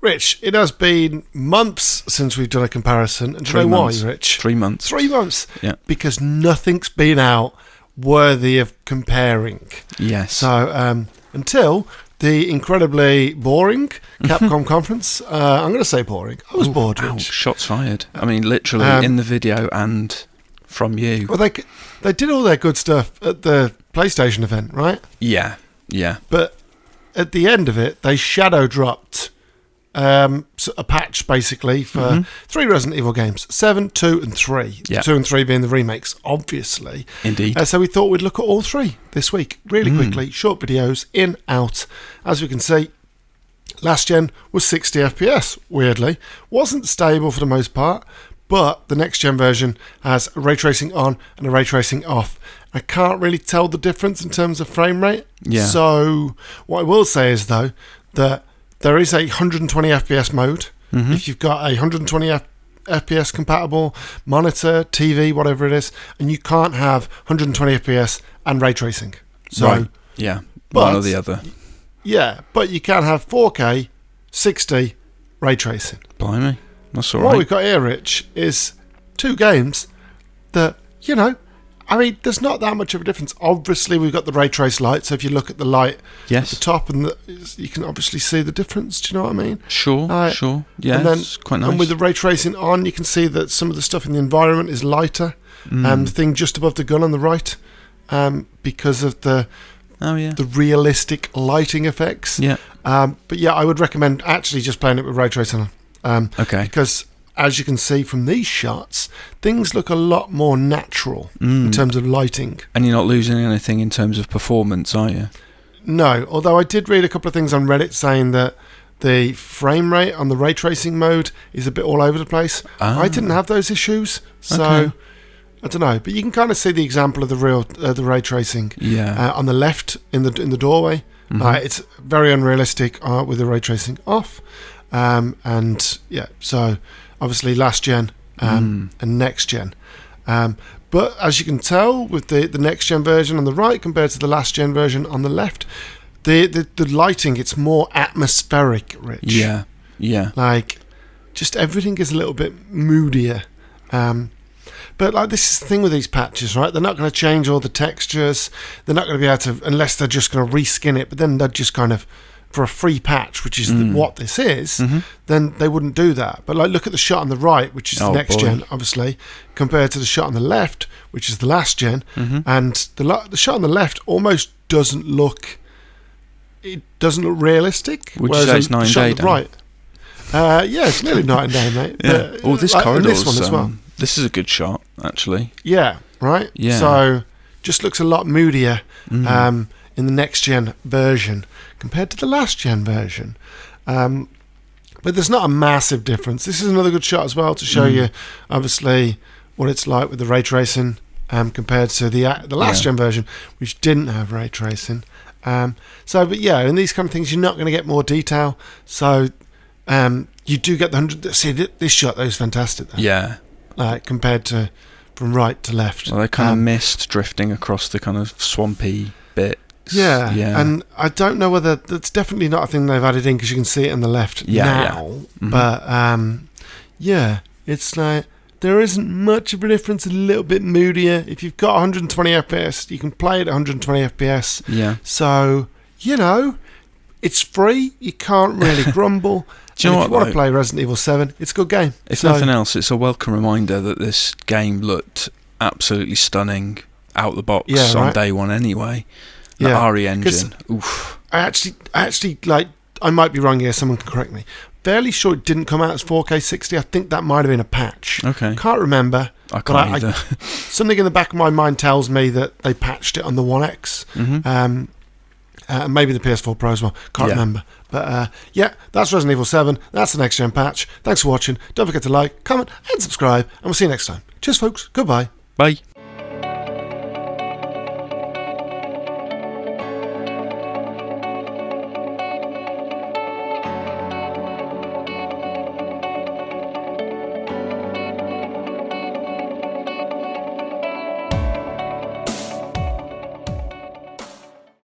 Rich, it has been months since we've done a comparison. And do you know why, Rich? 3 months. 3 months. Yeah. Because nothing's been out worthy of comparing. Yes. So until the incredibly boring Capcom conference, I'm going to say boring. I was bored, Rich. Ouch, shots fired. I mean, literally in the video and from you. Well, they did all their good stuff at the PlayStation event, right? Yeah. But at the end of it, they shadow dropped a patch basically for 3 Resident Evil games, 7, 2 and 3. Yeah. 2 and 3 being the remakes, obviously. Indeed. So we thought we'd look at all 3 this week, really quickly. Short videos, in, out. As we can see, last gen was 60 FPS, weirdly. Wasn't stable for the most part, but the next gen version has a ray tracing on and a ray tracing off. I can't really tell the difference in terms of frame rate. Yeah. So what I will say is, though, that there is a 120 FPS mode. If you've got a 120 FPS compatible monitor, TV, whatever it is, and you can't have 120 FPS and ray tracing. So, right. Yeah. One or the other. Yeah, but you can have 4K, 60 ray tracing. Blimey. That's all What right. we've got here, Rich, is 2 games that, you know, I mean, there's not that much of a difference. Obviously, we've got the ray trace light, so if you look at the light at the top, and you can obviously see the difference. Do you know what I mean? Sure, sure. Yeah, and then, it's quite nice. And with the ray tracing on, you can see that some of the stuff in the environment is lighter. The thing just above the gun on the right, because of the realistic lighting effects. Yeah. But yeah, I would recommend actually just playing it with ray tracing on. Okay. Because as you can see from these shots, things look a lot more natural in terms of lighting. And you're not losing anything in terms of performance, are you? No, although I did read a couple of things on Reddit saying that the frame rate on the ray tracing mode is a bit all over the place. I didn't have those issues, so I don't know. But you can kind of see the example of the ray tracing on the left in the doorway. It's very unrealistic with the ray tracing off, and yeah, so obviously last gen and next gen. But as you can tell with the next gen version on the right compared to the last gen version on the left, the lighting, it's more atmospheric, Rich. Yeah. Like, just everything is a little bit moodier. But like, this is the thing with these patches, right? They're not going to change all the textures. They're not going to be able to, unless they're just going to reskin it. But then they're just kind of, for a free patch, which is what this is, then they wouldn't do that. But like, look at the shot on the right, which is the next gen, obviously, compared to the shot on the left, which is the last gen. And the shot on the left almost doesn't look. It doesn't look realistic. Would you say it's 9 day? Right. Yeah, it's nearly night and day, mate. Yeah. But, This like, corridor this one as well. This is a good shot, actually. Yeah. Right. Yeah. So just looks a lot moodier in the next gen version compared to the last gen version. But there's not a massive difference. This is another good shot as well to show you, obviously, what it's like with the ray tracing compared to the last gen version, which didn't have ray tracing. But yeah, in these kind of things, you're not going to get more detail. So you do get the 100. See, this shot though is fantastic. Though. Yeah. Like compared to from right to left. Well, they kind of mist drifting across the kind of swampy bit. Yeah, and I don't know whether that's definitely not a thing they've added in because you can see it on the left now. But yeah, it's like there isn't much of a difference. A little bit moodier. If you've got 120 FPS, you can play it at 120 FPS. Yeah. So you know, it's free. You can't really grumble. Do you know if what, you want to play Resident Evil 7, it's a good game. If nothing else, it's a welcome reminder that this game looked absolutely stunning out the box on day one anyway. The RE engine. Oof. I actually like, I might be wrong here, someone can correct me. Fairly sure it didn't come out as 4K 60. I think that might have been a patch. Okay. Can't remember. I can't either. Something in the back of my mind tells me that they patched it on the One X. Maybe the PS4 Pro as well. Can't remember. But yeah, that's Resident Evil 7. That's the next gen patch. Thanks for watching. Don't forget to like, comment, and subscribe. And we'll see you next time. Cheers, folks. Goodbye. Bye.